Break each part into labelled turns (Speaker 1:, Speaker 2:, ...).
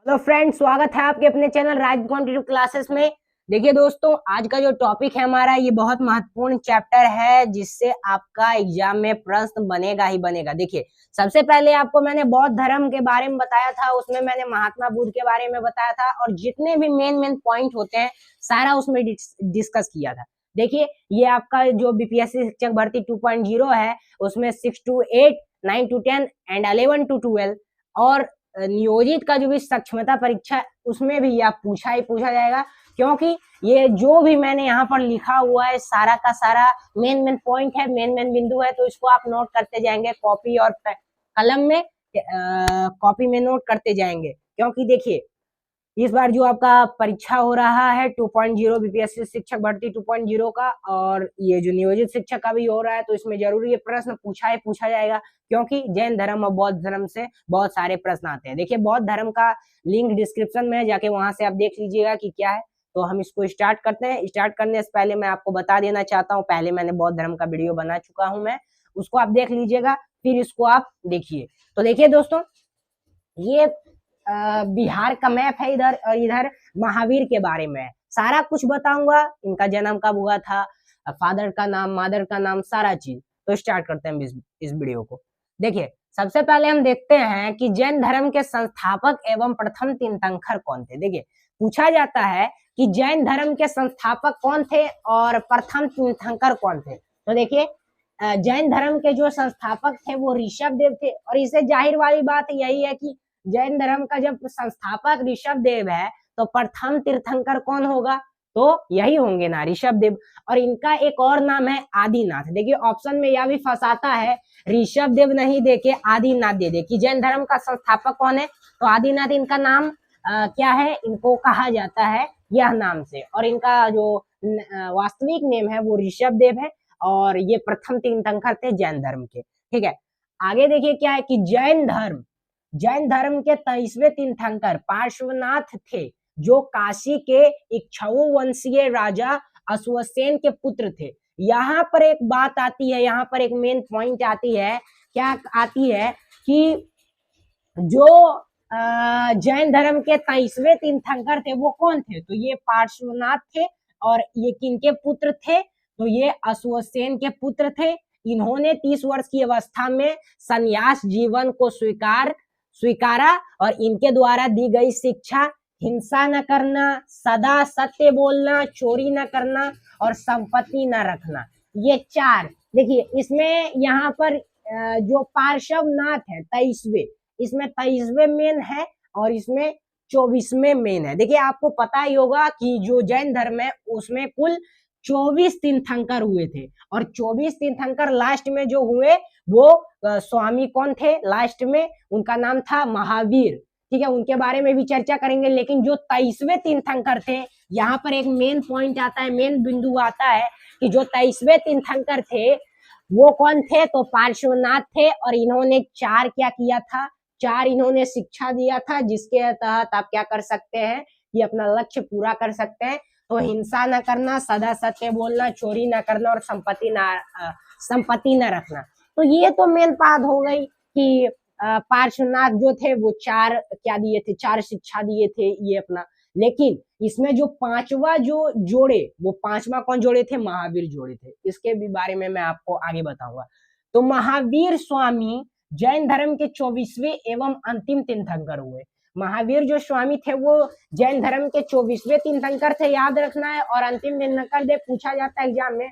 Speaker 1: तो फ्रेंड, स्वागत है आपके अपने चैनल राज कॉम्पिटिटिव क्लासेस में। देखिए दोस्तों, आज का जो टॉपिक है हमारा, ये बहुत महत्वपूर्ण चैप्टर है जिससे आपका एग्जाम में प्रश्न बनेगा ही बनेगा। देखिए, सबसे पहले आपको मैंने बौद्ध धर्म के बारे में बताया था, उसमें मैंने महात्मा बुद्ध के बारे में बताया था और जितने भी मेन पॉइंट होते हैं सारा उसमें डिस्कस किया था। देखिए, ये आपका जो बीपीएससी शिक्षक भर्ती 2.0 है, उसमें 6 to 8, 9 to 10 एंड 11 to 12 और नियोजित का जो भी सक्षमता परीक्षा, उसमें भी यह पूछा ही पूछा जाएगा, क्योंकि ये जो भी मैंने यहाँ पर लिखा हुआ है सारा का सारा मेन पॉइंट है, मेन बिंदु है, तो इसको आप नोट करते जाएंगे कॉपी और कलम में, कॉपी में नोट करते जाएंगे। क्योंकि देखिए, इस बार जो आपका परीक्षा हो रहा है 2.0 बीपीएससी शिक्षक भर्ती 2.0 का, और ये जो नियोजित शिक्षक का भी हो रहा है, तो इसमें जरूर ये प्रश्न पूछा जाएगा, क्योंकि जैन धर्म और बौद्ध धर्म से बहुत सारे प्रश्न आते हैं। देखिए, बौद्ध धर्म का लिंक डिस्क्रिप्शन में है, जाके वहां से आप देख लीजिएगा कि क्या है। तो हम इसको स्टार्ट करते हैं। स्टार्ट करने से पहले मैं आपको बता देना चाहता हूँ, पहले मैंने बौद्ध धर्म का वीडियो बना चुका हूँ, मैं उसको आप देख लीजिएगा, फिर इसको आप देखिए। तो देखिए दोस्तों, ये बिहार का मैप है इधर, और इधर महावीर के बारे में है, सारा कुछ बताऊंगा, इनका जन्म कब हुआ था, फादर का नाम, मदर का नाम, सारा चीज। तो स्टार्ट करते हैं इस वीडियो को। देखिए, सबसे पहले हम देखते हैं कि जैन धर्म के संस्थापक एवं प्रथम तीर्थंकर कौन थे। देखिए, पूछा जाता है कि जैन धर्म के संस्थापक कौन थे और प्रथम तीर्थंकर कौन थे। तो देखिए, जैन धर्म के जो संस्थापक थे वो ऋषभ देव थे, और इससे जाहिर वाली बात यही है कि जैन धर्म का जब संस्थापक ऋषभ देव है, तो प्रथम तीर्थंकर कौन होगा, तो यही होंगे ना, ऋषभ देव। और इनका एक और नाम है आदिनाथ। देखिए, ऑप्शन में यह भी फंसाता है, ऋषभ देव नहीं देके आदिनाथ दे दे कि जैन धर्म का संस्थापक कौन है, तो आदिनाथ इनका नाम क्या है, इनको कहा जाता है यह नाम से, और इनका जो वास्तविक नेम है वो ऋषभ देव है, और ये प्रथम तीर्थंकर थे जैन धर्म के। ठीक है, आगे देखिए क्या है कि जैन धर्म के 23वें तीर्थंकर पार्श्वनाथ थे, जो काशी के इक्ष्वाकु वंशीय राजा अश्वसेन के पुत्र थे। यहाँ पर एक बात आती है, यहाँ पर एक मेन पॉइंट आती है, क्या आती है कि जो जैन धर्म के 23वें तीर्थंकर थे वो कौन थे, तो ये पार्श्वनाथ थे, और ये किनके पुत्र थे, तो ये अश्वसेन के पुत्र थे। इन्होंने 30 वर्ष की अवस्था में संन्यास जीवन को स्वीकारा, और इनके द्वारा दी गई शिक्षा हिंसा न करना, सदा सत्य बोलना, चोरी न करना और संपत्ति न रखना, ये चार। देखिए, इसमें यहाँ पर जो पार्श्वनाथ है 23वें, इसमें 23वें मेन है और इसमें 24वें मेन है। देखिए, आपको पता ही होगा कि जो जैन धर्म है उसमें कुल 24 तीर्थंकर हुए थे, और 24 तीर्थंकर लास्ट में जो हुए वो स्वामी कौन थे लास्ट में, उनका नाम था महावीर। ठीक है, उनके बारे में भी चर्चा करेंगे, लेकिन जो 23वें तीर्थंकर थे, यहाँ पर एक मेन पॉइंट आता है, मेन बिंदु आता है कि जो 23वें तीर्थंकर थे वो कौन थे, तो पार्श्वनाथ थे, और इन्होंने चार क्या किया था, चार इन्होंने शिक्षा दिया था, जिसके तहत आप क्या कर सकते हैं कि अपना लक्ष्य पूरा कर सकते हैं। तो हिंसा न करना, सदा सत्य बोलना, चोरी न करना और संपत्ति न रखना। तो ये तो मेन बात हो गई कि पार्श्वनाथ जो थे वो चार क्या दिए थे, चार शिक्षा दिए थे ये अपना। लेकिन इसमें जो पांचवा जो जोड़े, वो पांचवा कौन जोड़े थे, महावीर जोड़े थे। इसके भी बारे में मैं आपको आगे बताऊंगा। तो महावीर स्वामी जैन धर्म के 24वें एवं अंतिम तीर्थंकर हुए। महावीर जो स्वामी थे वो जैन धर्म के 24वें तीर्थंकर थे, याद रखना है। और अंतिम तीर्थंकर दे पूछा जाता है एग्जाम में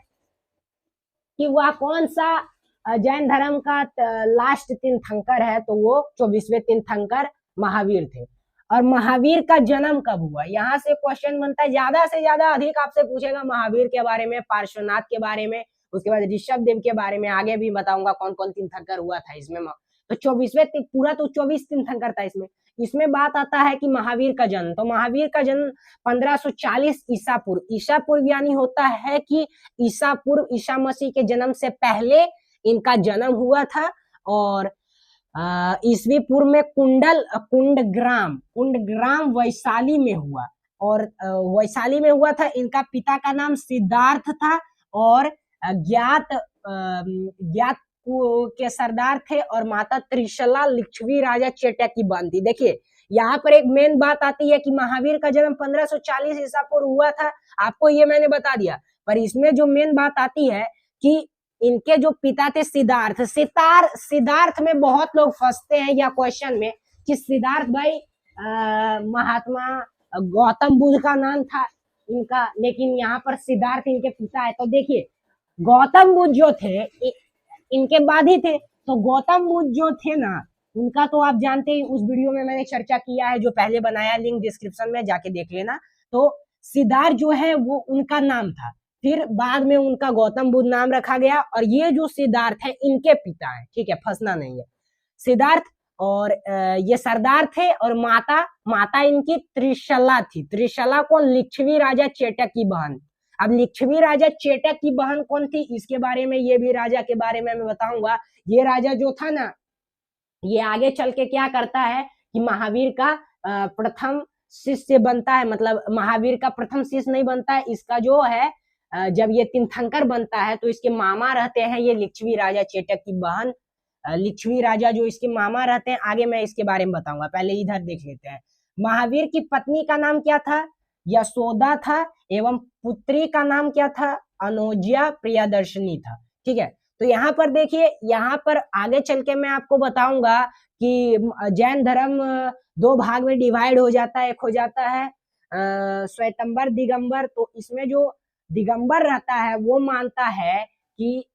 Speaker 1: कि वह कौन सा जैन धर्म का लास्ट तीर्थंकर है, तो वो 24वें तीर्थंकर महावीर थे। और महावीर का जन्म कब हुआ, यहाँ से क्वेश्चन बनता है, ज्यादा से ज्यादा अधिक आपसे पूछेगा महावीर के बारे में, पार्श्वनाथ के बारे में, उसके बाद ऋषभ देव के बारे में, आगे भी बताऊंगा कौन कौन तीर्थंकर हुआ था इसमें। तो 24वें पूरा तो 24 तीर्थंकर था इसमें बात आता है कि महावीर का जन्म, तो महावीर का जन्म 1540 ईसा पूर्व यानी होता है कि ईसा मसीह के जन्म से पहले इनका जन्म हुआ था। और ईसवी पूर्व में कुंडग्राम वैशाली में हुआ, और वैशाली में हुआ था। इनका पिता का नाम सिद्धार्थ था, और ज्ञात के सरदार थे, और माता त्रिशला लिच्छवी राजा चेट्या की बहन थी। देखिए, यहाँ पर एक मेन बात आती है कि महावीर का जन्म 1540 ईसा पूर्व हुआ था, आपको ये मैंने बता दिया। पर इसमें जो मेन बात आती है कि इनके जो पिता थे सिद्धार्थ, सिद्धार्थ में बहुत लोग फंसते हैं या क्वेश्चन में कि सिद्धार्थ भाई महात्मा गौतम बुद्ध का नाम था इनका, लेकिन यहाँ पर सिद्धार्थ इनके पिता है। तो देखिए गौतम बुद्ध जो थे इनके बाद ही थे, तो गौतम बुद्ध जो थे ना उनका तो आप जानते ही, उस वीडियो में मैंने चर्चा किया है जो पहले बनाया, लिंक डिस्क्रिप्शन में जाके देख लेना। तो सिद्धार्थ जो है वो उनका नाम था, फिर बाद में उनका गौतम बुद्ध नाम रखा गया, और ये जो सिद्धार्थ है इनके पिता है, ठीक है, फंसना नहीं है। सिद्धार्थ और ये सरदार थे, और माता इनकी त्रिशला थी। त्रिशला कौन? लिच्छवी राजा चेटक की बहन। अब लिच्छवी राजा चेटक की बहन कौन थी, इसके बारे में, ये भी राजा के बारे में मैं बताऊंगा। ये राजा जो था ना, ये आगे चल के क्या करता है कि महावीर का प्रथम शिष्य बनता है, मतलब महावीर का प्रथम शिष्य नहीं बनता है, इसका जो है जब ये तीर्थंकर बनता है तो इसके मामा रहते हैं ये लिच्छवी राजा चेटक की बहन, लिच्छवी राजा जो इसके मामा रहते हैं। आगे मैं इसके बारे में बताऊंगा, पहले इधर देख लेते हैं। महावीर की पत्नी का नाम क्या था? यशोदा था, एवं पुत्री का नाम क्या था? अनोज्या प्रियदर्शनी था, ठीक है। तो यहाँ पर देखिए, यहाँ पर आगे चल के मैं आपको बताऊंगा कि जैन धर्म दो भाग में डिवाइड हो जाता है। एक हो जाता है श्वेतंबर दिगंबर। तो इसमें जो दिगंबर रहता है वो मानता है कि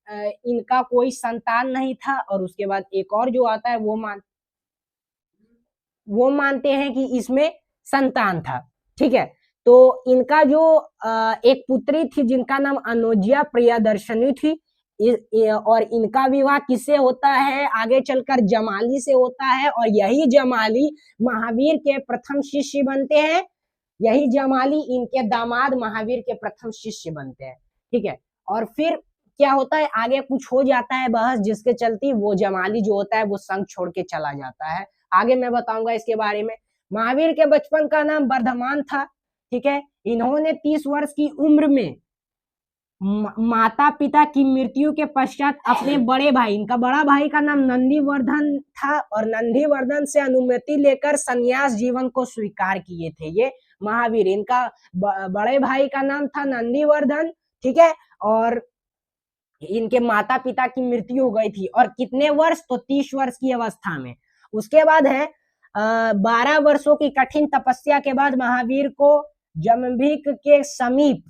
Speaker 1: इनका कोई संतान नहीं था, और उसके बाद एक और जो आता है वो मानते हैं कि इसमें संतान था, ठीक है। तो इनका जो एक पुत्री थी जिनका नाम अनोज्या प्रियदर्शनी थी, और इनका विवाह किससे होता है? आगे चलकर जमाली से होता है, और यही जमाली महावीर के प्रथम शिष्य बनते हैं। यही जमाली इनके दामाद महावीर के प्रथम शिष्य बनते हैं, ठीक है। और फिर क्या होता है, आगे कुछ हो जाता है बहस, जिसके चलती वो जमाली जो होता है वो संघ छोड़ के चला जाता है। आगे मैं बताऊंगा इसके बारे में। महावीर के बचपन का नाम वर्धमान था, ठीक है। इन्होंने 30 वर्ष की उम्र में माता पिता की मृत्यु के पश्चात अपने बड़े भाई, इनका बड़ा भाई का नाम नंदीवर्धन था, और नंदीवर्धन से अनुमति लेकर संन्यास जीवन को स्वीकार किए थे ये महावीर। इनका बड़े भाई का नाम था नंदीवर्धन, ठीक है। और इनके माता पिता की मृत्यु हो गई थी, और कितने वर्ष? तो 30 वर्ष की अवस्था में। उसके बाद है 12 वर्षों की कठिन तपस्या के बाद महावीर को जम्बिक के समीप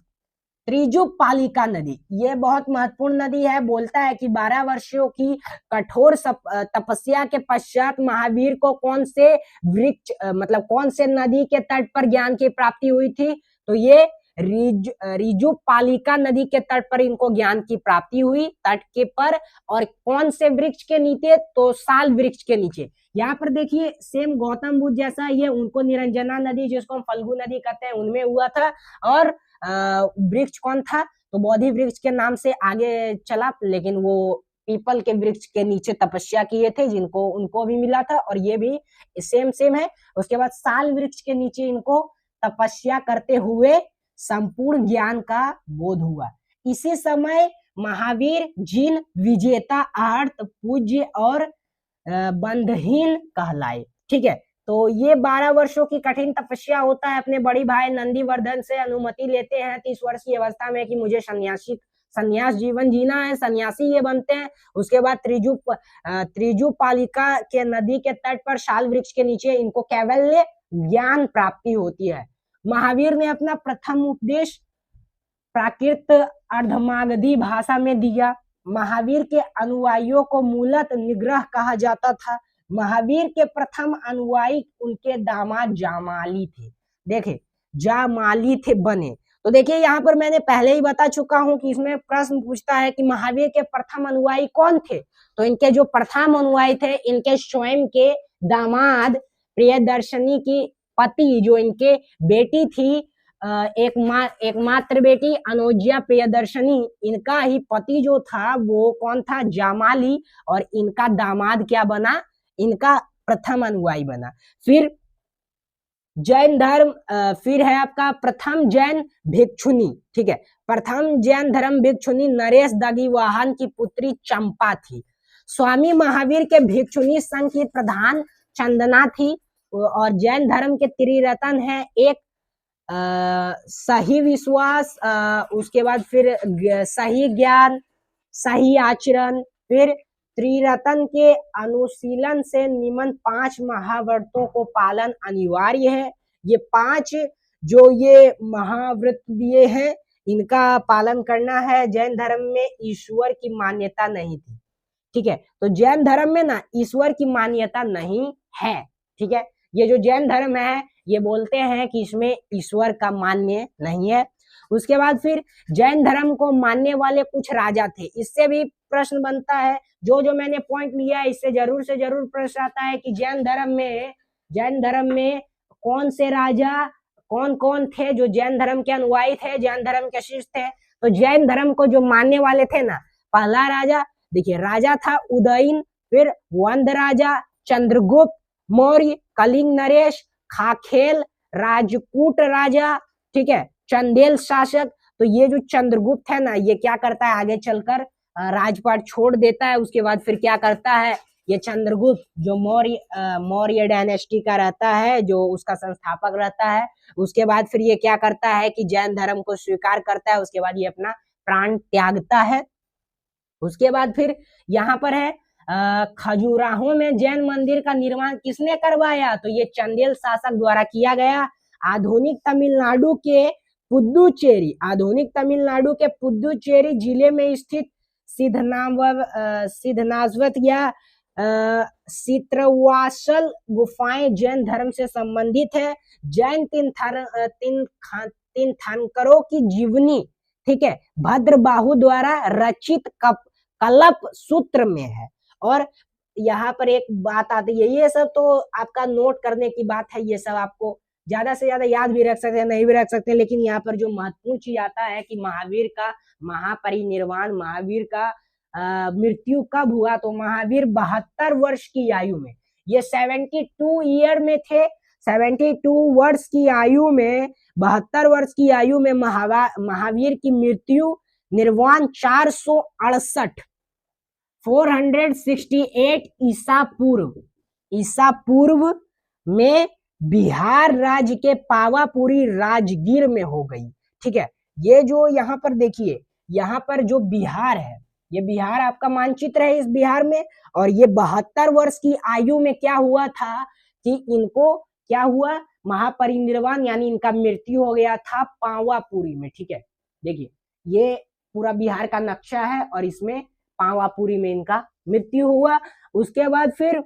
Speaker 1: त्रिजुपालिका नदी, ये बहुत महत्वपूर्ण नदी है, बोलता है कि 12 वर्षों की कठोर तपस्या के पश्चात महावीर को कौन से वृक्ष, मतलब कौन से नदी के तट पर ज्ञान की प्राप्ति हुई थी? तो ये रिजुपालिका नदी के तट पर इनको ज्ञान की प्राप्ति हुई, तट के पर। और कौन से वृक्ष के नीचे? तो साल वृक्ष के नीचे। यहाँ पर देखिए सेम गौतम बुद्ध जैसा ये उनको निरंजना नदी, जिसको हम फल्गु नदी कहते हैं, उनमें हुआ था। और वृक्ष कौन था? तो बोधि वृक्ष के नाम से आगे चला, लेकिन वो पीपल के वृक्ष के नीचे तपस्या किए थे, जिनको उनको भी मिला था, और ये भी सेम है। उसके बाद साल वृक्ष के नीचे इनको तपस्या करते हुए संपूर्ण ज्ञान का बोध हुआ। इसी समय महावीर जिन विजेता, आर्त, पूज्य और बंधहीन कहलाए, ठीक है। तो ये 12 वर्षों की कठिन तपस्या होता है, अपने बड़ी भाई नंदीवर्धन से अनुमति लेते हैं 30 वर्ष की अवस्था में कि मुझे संन्यास जीवन जीना है, सन्यासी ये बनते हैं। उसके बाद त्रिजुपालिका के नदी के तट पर शाल वृक्ष के नीचे इनको कैवल्य ज्ञान प्राप्ति होती है। महावीर ने अपना प्रथम उपदेश प्राकृत अर्धमागधी भाषा में दिया। महावीर के अनुयायियों को मूलत निग्रह कहा जाता था। महावीर के प्रथम अनुयायी उनके दामाद जामाली थे। देखे जामाली थे बने। तो देखिए यहाँ पर मैंने पहले ही बता चुका हूं कि इसमें प्रश्न पूछता है कि महावीर के प्रथम अनुयायी कौन थे। तो इनके जो प्रथम अनुयायी थे, इनके स्वयं के दामाद प्रियदर्शनी की पति, जो इनके बेटी थी, एकमात्र बेटी अनोज्या प्रियदर्शनी, इनका ही पति जो था वो कौन था? जामाली। और इनका दामाद क्या बना? इनका प्रथम अनुयायी बना। फिर जैन धर्म, फिर है आपका प्रथम जैन भिक्षुनी, ठीक है। प्रथम जैन धर्म भिक्षुनी नरेश दगिवाहन की पुत्री चंपा थी। स्वामी महावीर के भिक्षुनी संघ की प्रधान चंदना थी। और जैन धर्म के त्रिरत्न है, एक सही विश्वास, उसके बाद फिर सही ज्ञान, सही आचरण, फिर त्रिरत्न के अनुशीलन से निम्न 5 महाव्रतों को पालन अनिवार्य है। ये 5 जो ये महाव्रत दिए हैं इनका पालन करना है। जैन धर्म में ईश्वर की मान्यता नहीं थी, ठीक है, तो जैन धर्म में ना ईश्वर की मान्यता नहीं है, ठीक है। ये जो जैन धर्म है ये बोलते हैं कि इसमें ईश्वर का मान्य नहीं है। उसके बाद फिर जैन धर्म को मानने वाले कुछ राजा थे, इससे भी प्रश्न बनता है। जो मैंने पॉइंट लिया है इससे जरूर से जरूर प्रश्न आता है कि जैन धर्म में कौन से राजा कौन कौन थे जो जैन धर्म के अनुयायी थे, जैन धर्म के शिष्य थे। तो जैन धर्म को जो मानने वाले थे ना, पहला राजा देखिए, राजा था उदयन, फिर वंद राजा, चंद्रगुप्त मौर्य, कलिंग नरेश, खाखेल, राजपूत राजा, ठीक है, चंदेल शासक। तो ये जो चंद्रगुप्त है ना, ये क्या करता है आगे चलकर राजपाट छोड़ देता है। उसके बाद फिर क्या करता है ये चंद्रगुप्त, जो मौर्य डायनेस्टी का रहता है, जो उसका संस्थापक रहता है, उसके बाद फिर ये क्या करता है कि जैन धर्म को स्वीकार करता है। उसके बाद ये अपना प्राण त्यागता है। उसके बाद फिर यहाँ पर है खजुराहो में जैन मंदिर का निर्माण किसने करवाया, तो ये चंदेल शासक द्वारा किया गया। आधुनिक तमिलनाडु के पुदुचेरी जिले में स्थित सिद्धनास्वत या चित्रवासल गुफाएं जैन धर्म से संबंधित है। जैन तीर्थंकरों की जीवनी, ठीक है, भद्रबाहु द्वारा रचित कल्प सूत्र में है। और यहाँ पर एक बात आती है, ये सब तो आपका नोट करने की बात है, ये सब आपको ज्यादा से ज्यादा याद भी रख सकते हैं, नहीं भी रख सकते, लेकिन यहाँ पर जो महत्वपूर्ण चीज आता है कि महावीर का महापरिनिर्वाण, महावीर का मृत्यु कब हुआ, तो महावीर 72 वर्ष की आयु में, ये 72 ईयर में थे, 72 वर्ष की आयु में, 72 वर्ष की आयु में महावीर की मृत्यु निर्वाण 468 ईसा पूर्व में बिहार राज्य के पावापुरी राजगीर में हो गई, ठीक है। ये जो यहाँ पर देखिए, यहाँ पर जो बिहार है, ये बिहार आपका मानचित्र है, इस बिहार में, और ये 72 वर्ष की आयु में क्या हुआ था कि इनको क्या हुआ, महापरिनिर्वाण यानी इनका मृत्यु हो गया था पावापुरी में, ठीक है। देखिए ये पूरा बिहार का नक्शा है और इसमें पावापुरी में इनका मृत्यु हुआ। उसके बाद फिर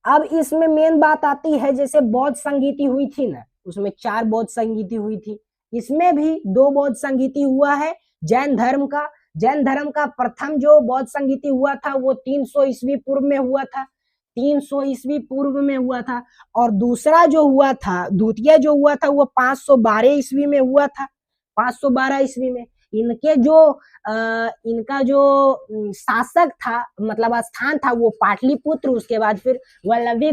Speaker 1: अब इसमें मेन बात आती है, जैसे बौद्ध संगीति हुई थी ना, उसमें 4 बौद्ध संगीति हुई थी, इसमें भी 2 बौद्ध संगीति हुआ है जैन धर्म का। जैन धर्म का प्रथम जो बौद्ध संगीति हुआ था वो 300 ईस्वी पूर्व में हुआ था, 300 ईस्वी पूर्व में हुआ था। और दूसरा जो हुआ था, द्वितीय जो हुआ था, वो 512 ईस्वी में हुआ था, 512 ईस्वी में। इनका जो शासक था, मतलब स्थान था, वो पाटलिपुत्र, उसके बाद फिर वल्लभी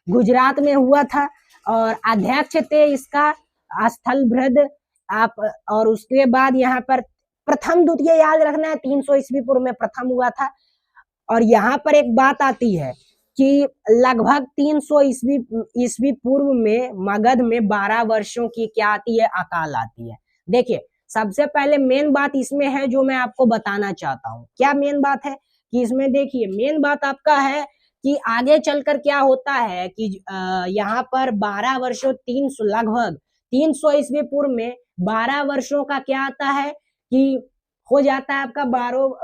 Speaker 1: गुजरात में हुआ था, और अध्यक्ष थे इसका स्थलभृद आप। और उसके बाद यहाँ पर प्रथम द्वितीय याद रखना है, 300 ईस्वी पूर्व में प्रथम हुआ था। और यहाँ पर एक बात आती है कि लगभग 300 ईस्वी पूर्व में मगध में 12 वर्षों की क्या आती है, अकाल आती है। देखिए सबसे पहले मेन बात इसमें है जो मैं आपको बताना चाहता हूँ, क्या मेन बात है कि इसमें देखिए मेन बात आपका है कि आगे चलकर क्या होता है कि यहाँ पर 12 वर्षों लगभग 300 ईस्वी पूर्व में 12 वर्षों का क्या आता है कि हो जाता है आपका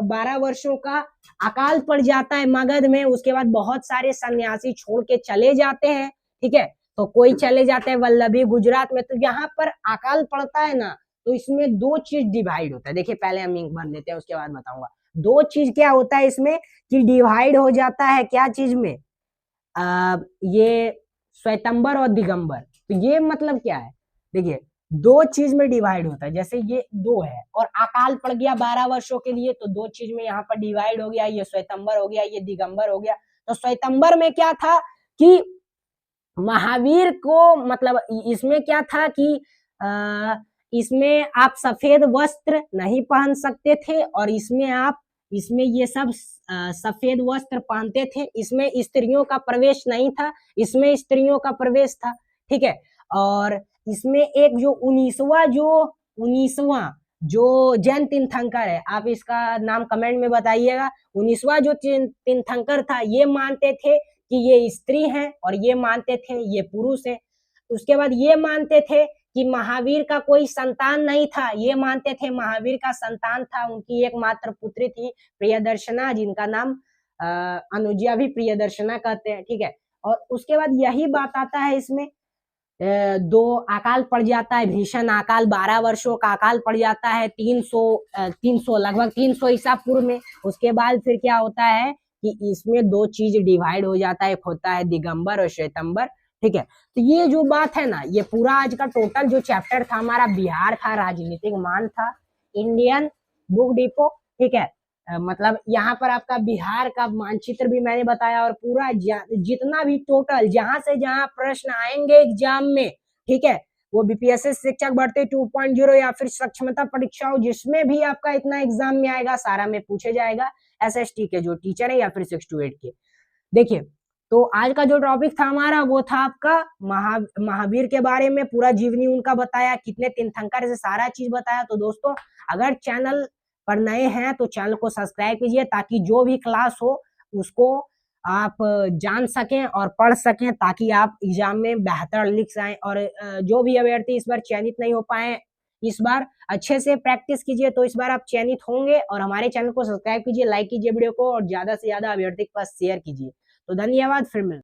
Speaker 1: 12 वर्षों का अकाल पड़ जाता है मगध में। उसके बाद बहुत सारे सन्यासी छोड़ के चले जाते हैं, ठीक है, तो कोई चले जाते हैं वल्लभी गुजरात में। तो यहाँ पर अकाल पड़ता है ना, तो इसमें 2 चीज डिवाइड होता है। देखिए पहले हम इंक भर लेते हैं, उसके बाद बताऊंगा। 2 चीज क्या होता है इसमें कि डिवाइड हो जाता है, क्या चीज में, ये श्वेतंबर और दिगंबर। तो ये मतलब क्या है, देखिए 2 चीज में डिवाइड होता है। जैसे ये 2 है और अकाल पड़ गया 12 वर्षों के लिए, तो 2 चीज में यहाँ पर डिवाइड हो गया, ये श्वेतंबर हो गया, ये दिगंबर हो गया। तो श्वेतंबर में क्या था कि महावीर को, मतलब इसमें क्या था कि इसमें आप सफेद वस्त्र नहीं पहन सकते थे, और इसमें आप इसमें ये सब सफेद वस्त्र पहनते थे, इसमें स्त्रियों का प्रवेश नहीं था, इसमें स्त्रियों का प्रवेश था, ठीक है। और इसमें एक जो 19वां जो जैन तीर्थंकर है, आप इसका नाम कमेंट में बताइएगा। 19वां जो तीर्थंकर था, ये मानते थे कि ये स्त्री हैं और ये मानते थे ये पुरुष है। उसके बाद ये मानते थे कि महावीर का कोई संतान नहीं था, ये मानते थे महावीर का संतान था, उनकी एकमात्र पुत्री थी प्रियदर्शना, जिनका नाम अनुजा भी प्रियदर्शना कहते हैं, ठीक है। और उसके बाद यही बात आता है इसमें, दो अकाल पड़ जाता है, भीषण अकाल, 12 वर्षों का अकाल पड़ जाता है 300 लगभग 300 ईसा पूर्व में। उसके बाद फिर क्या होता है कि इसमें दो चीज डिवाइड हो जाता है, एक होता है दिगंबर और श्वेतंबर, ठीक है। तो ये जो बात है ना, ये पूरा आज का टोटल जो चैप्टर था हमारा, बिहार था, राजनीतिक मान था, इंडियन बुक डिपो, ठीक है। मतलब यहाँ पर आपका बिहार का मानचित्र भी मैंने बताया, और पूरा जितना भी टोटल जहां से जहां प्रश्न आएंगे एग्जाम में, ठीक है, वो बीपीएससी शिक्षक भर्ती 2.0 या फिर सक्षमता परीक्षाओं, जिसमें भी आपका इतना एग्जाम में आएगा सारा में पूछे जाएगा, एसएसटी के जो टीचर है या फिर 6 to 8 के। देखिए, तो आज का जो टॉपिक था हमारा वो था आपका महावीर के बारे में, पूरा जीवनी उनका बताया, कितने तीर्थंकर से सारा चीज बताया। तो दोस्तों, अगर चैनल पर नए हैं तो चैनल को सब्सक्राइब कीजिए, ताकि जो भी क्लास हो उसको आप जान सकें और पढ़ सकें, ताकि आप एग्जाम में बेहतर लिख जाएं। और जो भी अभ्यर्थी इस बार चयनित नहीं हो पाए, इस बार अच्छे से प्रैक्टिस कीजिए, तो इस बार आप चयनित होंगे। और हमारे चैनल को सब्सक्राइब कीजिए, लाइक कीजिए वीडियो को, और ज्यादा से ज्यादा अभ्यर्थी के पास शेयर कीजिए। तो धन्यवाद, फिर मिलते हैं।